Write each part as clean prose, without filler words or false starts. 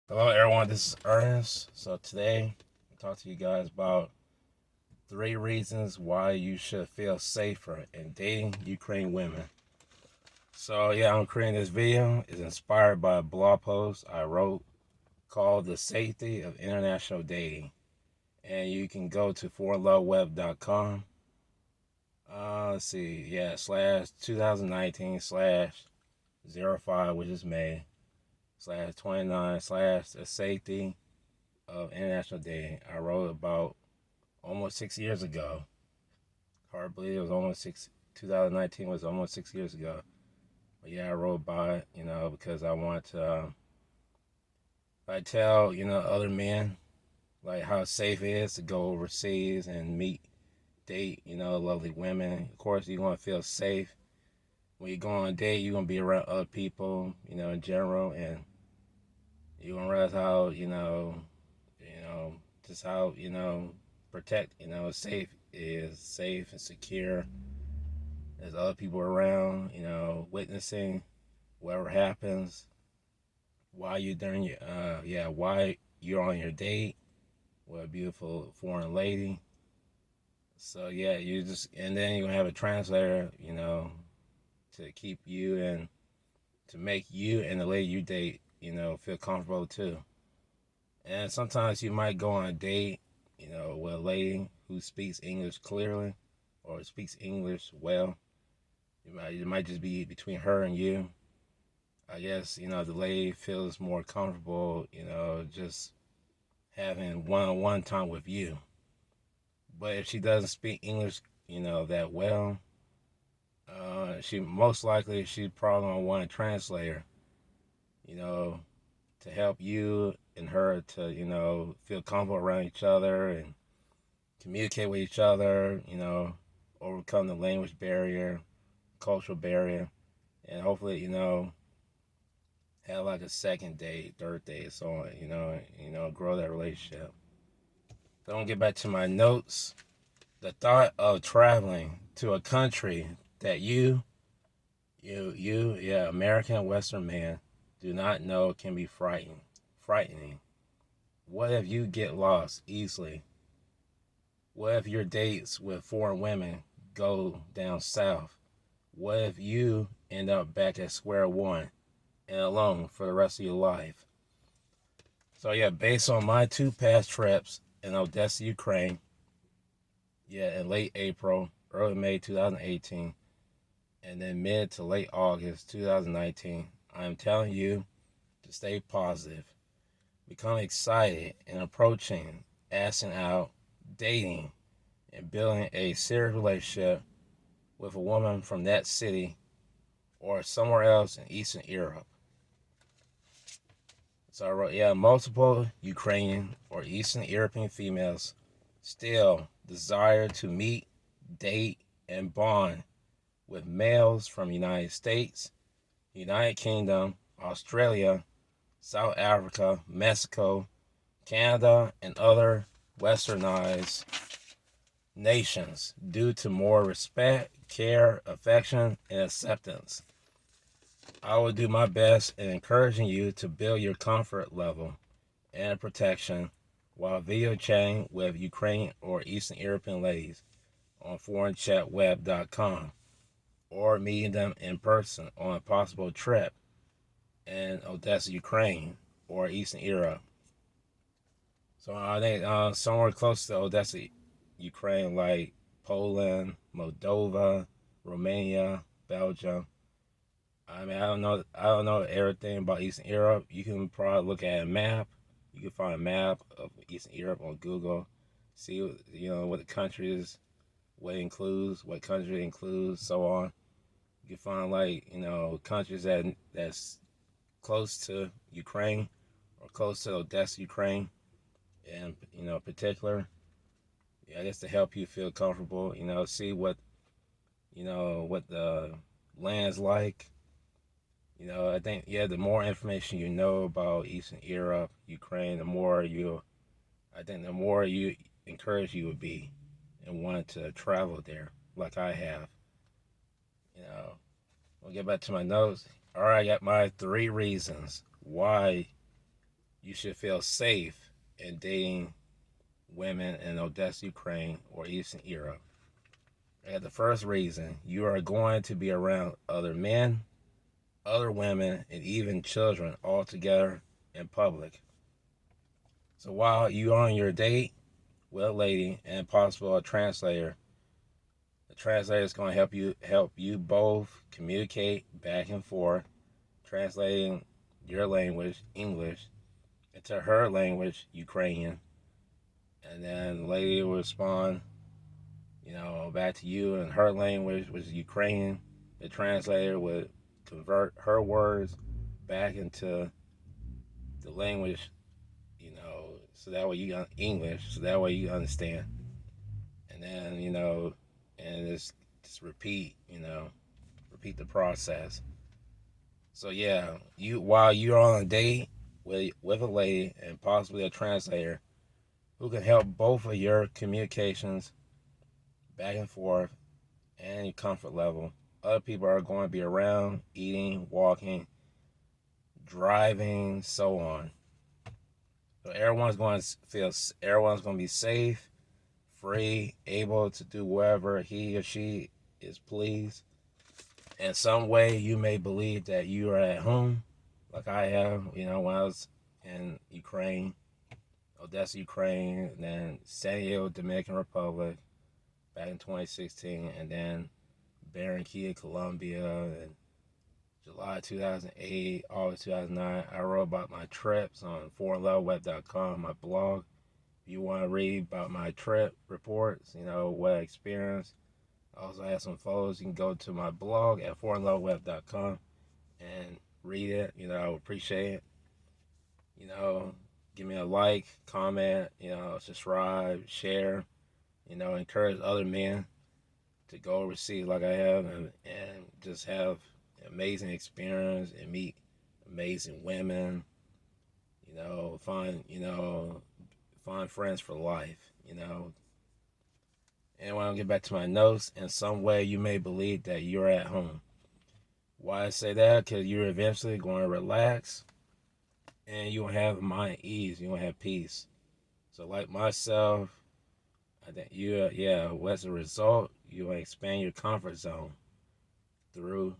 Hello, everyone. This is Ernest. So today, I'll talk to you guys about 3 reasons why you should feel safer in dating Ukrainian women. So yeah, I'm creating this video. It's inspired by a blog post I wrote called "The Safety of International Dating," and you can go to foreignloveweb.com. Let's see, yeah, slash 2019 slash 05, which is May slash 29 slash the safety of international dating. I wrote about almost 6 years ago. Hard to believe it was almost 2019 was almost 6 years ago. But yeah, I wrote about it, because I want to, I tell, other men, like how safe it is to go overseas and date, lovely women. Of course, you want to feel safe. When you go on a date, you're going to be around other people, in general, and you're going to realize how, just how, protect, safe is safe and secure. There's other people around, witnessing whatever happens while you're during your, why you're on your date with a beautiful foreign lady. So yeah, and then you're gonna have a translator, to keep you and to make you and the lady you date, feel comfortable too. And sometimes you might go on a date, with a lady who speaks English clearly or speaks English well. It might just be between her and you. I guess, the lady feels more comfortable, just having one-on-one time with you. But if she doesn't speak English, that well, she most likely she probably gonna want a translator, you know, to help you and her to, feel comfortable around each other and communicate with each other, overcome the language barrier, cultural barrier, and hopefully, have like a second date, third date, so on, grow that relationship. Don't get back to my notes. The thought of traveling to a country that yeah, American Western man, do not know can be frightening. What if you get lost easily? What if your dates with foreign women go down south? What if you end up back at square one and alone for the rest of your life? So yeah, based on my 2 past trips in Odessa, Ukraine, yeah, in late April, early May 2018, and then mid to late August 2019, I am telling you to stay positive, become excited, and approaching, asking out, dating, and building a serious relationship with a woman from that city or somewhere else in Eastern Europe. So I wrote, yeah, multiple Ukrainian or Eastern European females still desire to meet, date, and bond with males from United States, United Kingdom, Australia, South Africa, Mexico, Canada, and other westernized nations due to more respect, care, affection, and acceptance. I will do my best in encouraging you to build your comfort level and protection while video chatting with Ukrainian or Eastern European ladies on foreignchatweb.com or meeting them in person on a possible trip in Odessa, Ukraine or Eastern Europe. So I think somewhere close to Odessa, Ukraine, like Poland, Moldova, Romania, Belgium. I mean, I don't know everything about Eastern Europe. You can probably look at a map. You can find a map of Eastern Europe on Google. See, what the countries, what it includes, what country it includes, so on. You can find like countries that's close to Ukraine or close to Odessa, Ukraine, in particular. Yeah, I guess to help you feel comfortable. See what the land's like. I think the more information you know about Eastern Europe, Ukraine, I think the more you encourage you would be and want to travel there, like I have. You know, I'll get back to my notes. All right, I got my 3 reasons why you should feel safe in dating women in Odessa, Ukraine, or Eastern Europe. And the first reason, you are going to be around other men, other women, and even children all together in public. So while you're on your date with a lady and possible a translator, the translator is going to help you both communicate back and forth, translating your language, English, into her language, Ukrainian, and then the lady will respond, back to you in her language, which is Ukrainian. The translator would convert her words back into the language, so that way you English, so that way you understand. And then, and just repeat the process. So yeah, while you're on a date with a lady and possibly a translator who can help both of your communications back and forth and your comfort level. Other people are going to be around, eating, walking, driving, so on. So everyone's going to be safe, free, able to do whatever he or she is pleased. In some way, you may believe that you are at home, like I have. When I was in Ukraine, Odessa, Ukraine, and then San Diego, Dominican Republic, back in 2016, and then Barranquilla, Colombia, and July 2008, August 2009. I wrote about my trips on foreignloveweb.com, my blog. If you want to read about my trip reports, what I experienced, I also have some photos. You can go to my blog at foreignloveweb.com and read it. I would appreciate it. Give me a like, comment, subscribe, share, encourage other men to go overseas like I have and just have amazing experience and meet amazing women, find friends for life. And when I get back to my notes, in some way you may believe that you're at home. Why I say that? Because you're eventually going to relax and you'll have mind ease, you'll have peace. So like myself, I think as a result, you will expand your comfort zone through,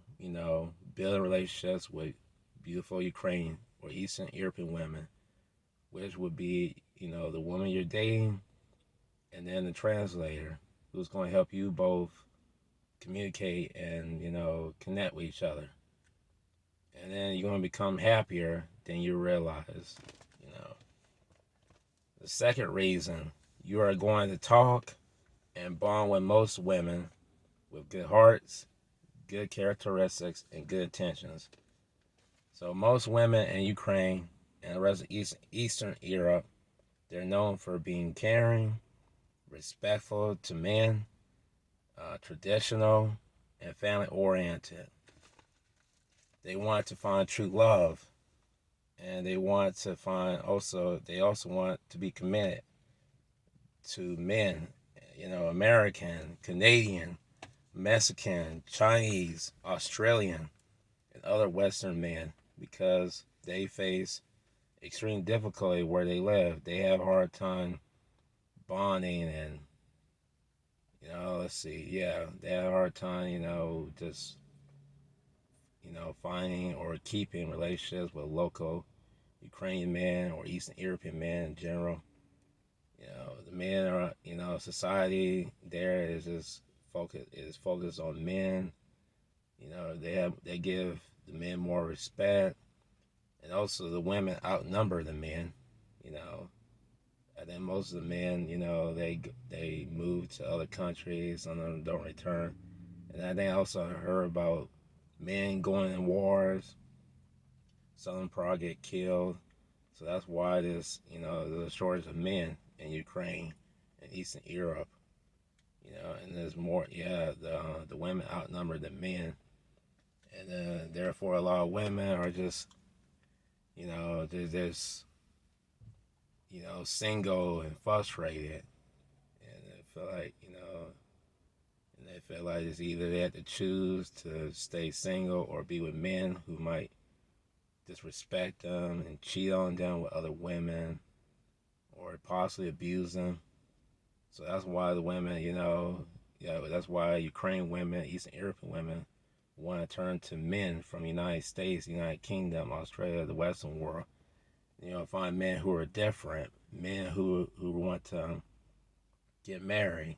building relationships with beautiful Ukrainian or Eastern European women, which would be, the woman you're dating, and then the translator who's going to help you both communicate and, connect with each other. And then you're going to become happier than you realize, The second reason, you are going to talk and bond with most women with good hearts, good characteristics, and good intentions. So most women in Ukraine and the rest of Eastern Europe, they're known for being caring, respectful to men, traditional, and family-oriented. They want to find true love, and they also want to be committed to men, American, Canadian, Mexican, Chinese, Australian, and other Western men, because they face extreme difficulty where they live. They have a hard time bonding and, they have a hard time, just, finding or keeping relationships with local Ukrainian men or Eastern European men in general. The men are, society there is focused on men. They give the men more respect, and also the women outnumber the men. And then most of the men, they move to other countries. Some of them don't return. And I think I also heard about men going in wars. Some of them probably get killed. So that's why there's a shortage of men in Ukraine and Eastern Europe. And there's more. The women outnumber the men, and therefore a lot of women are just, they're just, single and frustrated, and they feel like it's either they have to choose to stay single or be with men who might disrespect them and cheat on them with other women or possibly abuse them. So that's why the women, yeah, that's why Ukrainian women, Eastern European women want to turn to men from the United States, United Kingdom, Australia, the Western world. Find men who are different, men who want to get married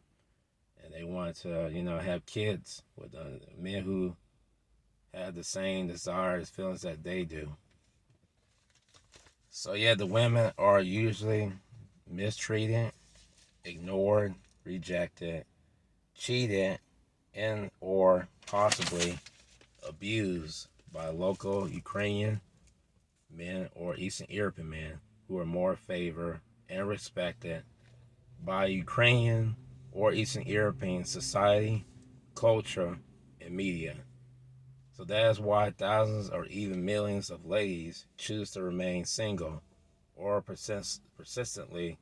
and they want to, have kids with men who have the same desires, feelings that they do. So yeah, the women are usually mistreated, ignored, rejected, cheated, and or possibly abused by local Ukrainian men or Eastern European men who are more favored and respected by Ukrainian or Eastern European society, culture, and media. So that is why thousands or even millions of ladies choose to remain single or persistently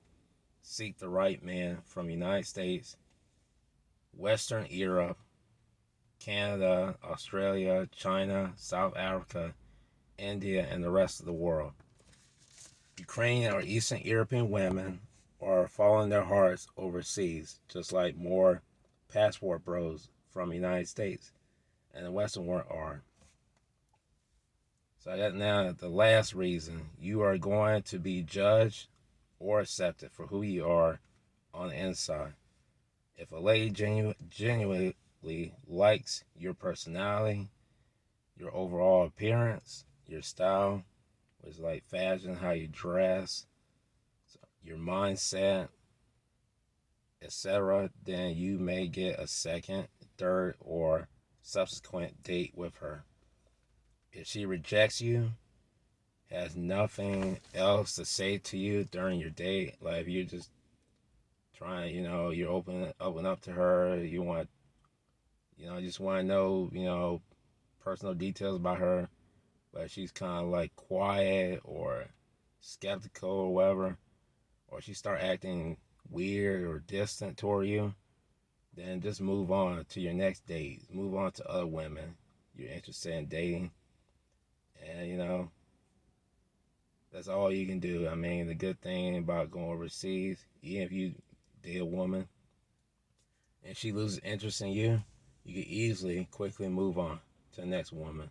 seek the right man from the United States, Western Europe, Canada, Australia, China, South Africa, India, and the rest of the world. Ukrainian or Eastern European women are following their hearts overseas, just like more passport bros from the United States and the Western world are. So I got now the last reason you are going to be judged or accepted for who you are on the inside. If a lady genuinely likes your personality, your overall appearance, your style, which is like fashion, how you dress, your mindset, etc., then you may get a second, third, or subsequent date with her. If she rejects you, has nothing else to say to you during your date, like if you're just trying, you're open up to her, you want, just want to know, personal details about her, but she's kind of like quiet or skeptical or whatever, or she start acting weird or distant toward you, then just move on to your next date. Move on to other women you're interested in dating. And, that's all you can do. I mean, the good thing about going overseas, even if you date a woman and she loses interest in you, you can easily, quickly move on to the next woman.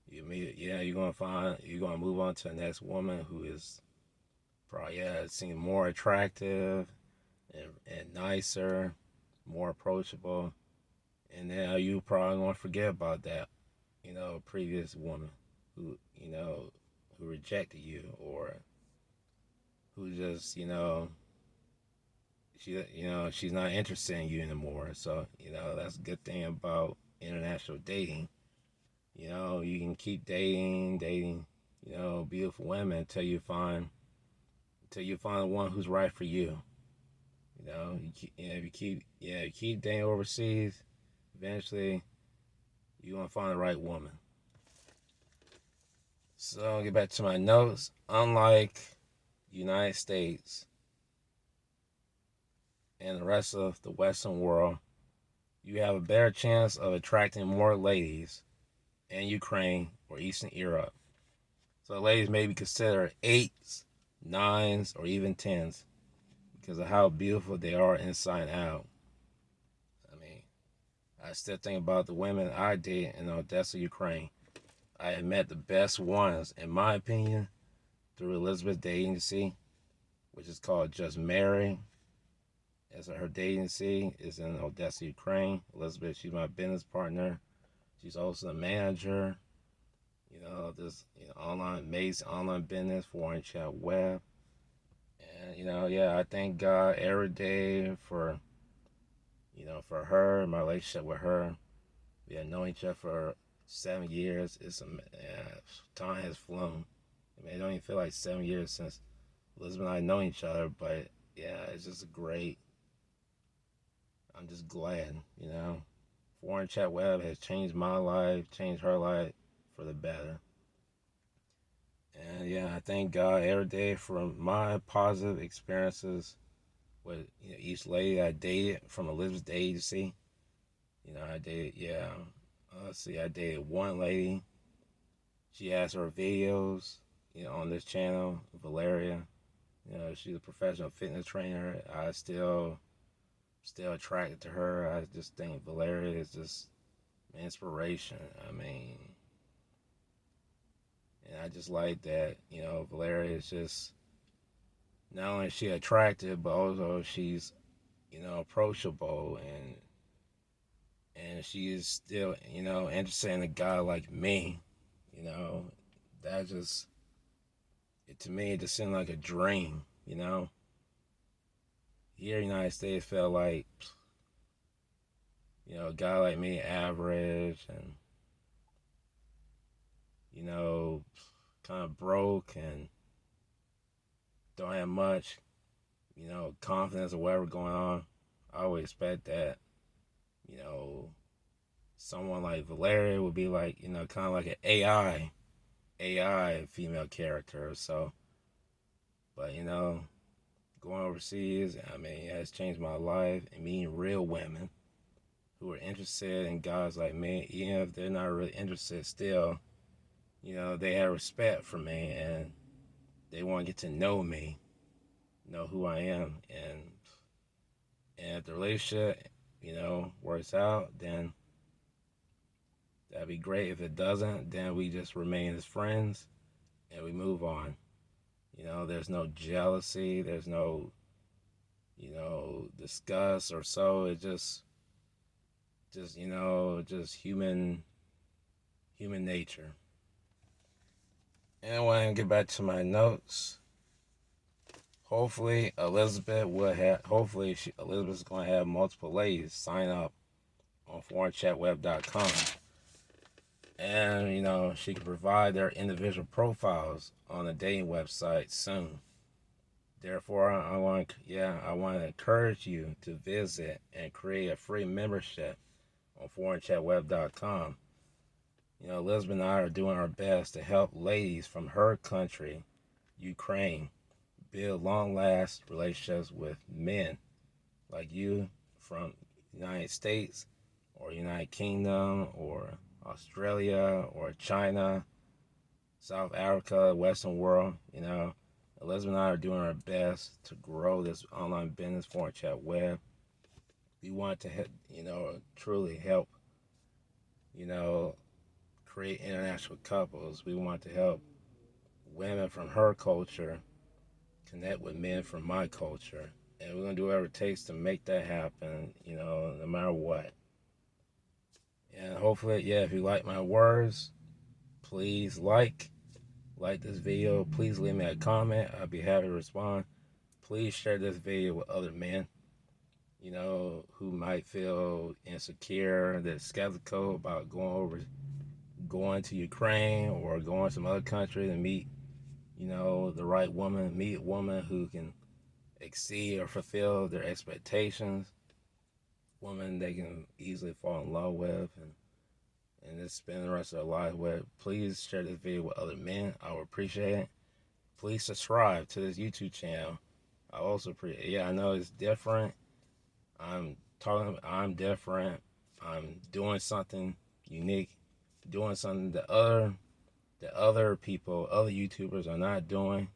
You're gonna move on to the next woman who is probably seem more attractive and nicer, more approachable, and then you probably gonna forget about that, previous woman who who rejected you or who just she's not interested in you anymore. So that's a good thing about international dating. You can keep dating, beautiful women until you find the one who's right for you. If you keep dating overseas, eventually you're gonna find the right woman. So I'll get back to my notes. Unlike the United States and the rest of the Western world, you have a better chance of attracting more ladies in Ukraine or Eastern Europe. So ladies may be considered 8s, 9s, or even 10s because of how beautiful they are inside and out. I mean, I still think about the women I date in Odessa, Ukraine. I have met the best ones, in my opinion, through Elizabeth Dating Agency, which is called Just Marry. As her dating agency is in Odessa, Ukraine. Elizabeth, she's my business partner. She's also a manager. This online amazing online business, foreign chat web. And I thank God every day for her, my relationship with her. We have known each other for 7 years. Time has flown. I mean, it don't even feel like 7 years since Elizabeth and I know each other, but yeah, it's just great. I'm just glad, Foreign Chat Web has changed my life, changed her life for the better. And yeah, I thank God every day for my positive experiences with each lady I dated from Elizabeth's agency. I dated, I dated one lady. She has her videos, on this channel, Valeria. She's a professional fitness trainer. I still attracted to her. I just think Valeria is just inspiration. I mean, and I just like that, Valeria is just, not only is she attractive, but also she's, approachable, and she is still, interested in a guy like me. You know, that just, to me, it just seemed like a dream. Here in the United States felt like, a guy like me, average, and, kind of broke and don't have much, confidence or whatever going on. I always expect that, you know, someone like Valeria would be like, kind of like an AI female character. So, but going overseas, I mean, it has changed my life, and meeting real women who are interested in guys like me, even if they're not really interested, still, they have respect for me, and they want to get to know me, know who I am, and if the relationship, works out, then that'd be great. If it doesn't, then we just remain as friends and we move on. There's no jealousy, there's no, disgust or so. It's just human nature. And when I get back to my notes, hopefully Elizabeth's gonna have multiple ladies sign up on foreignChatWeb.com. And, she can provide their individual profiles on a dating website soon. Therefore, I want to encourage you to visit and create a free membership on foreignChatWeb.com. Elizabeth and I are doing our best to help ladies from her country, Ukraine, build long-lasting relationships with men like you from the United States or United Kingdom or Australia or China, South Africa, Western world. Elizabeth and I are doing our best to grow this online business for Chat Web. We want to, truly help, create international couples. We want to help women from her culture connect with men from my culture. And we're going to do whatever it takes to make that happen, no matter what. And hopefully, if you like my words, please like this video. Please leave me a comment. I'll be happy to respond. Please share this video with other men, who might feel insecure, that's skeptical about going to Ukraine or going to some other country to meet, the right woman, meet a woman who can exceed or fulfill their expectations, woman they can easily fall in love with and just spend the rest of their life with. Please share this video with other men. I would appreciate it. Please subscribe to this YouTube channel. I also appreciate it. I know it's different. I'm different. I'm doing something unique, doing something that other people, other YouTubers are not doing.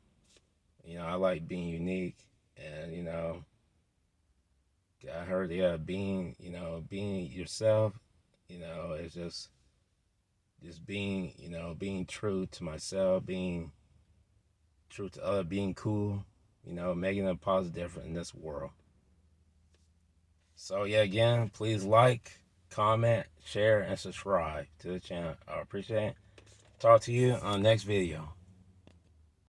I like being unique, and I heard being yourself, it's just being true to myself, being true to others, being cool, making a positive difference in this world. So again, please like, comment, share, and subscribe to the channel. I appreciate it. Talk to you on the next video.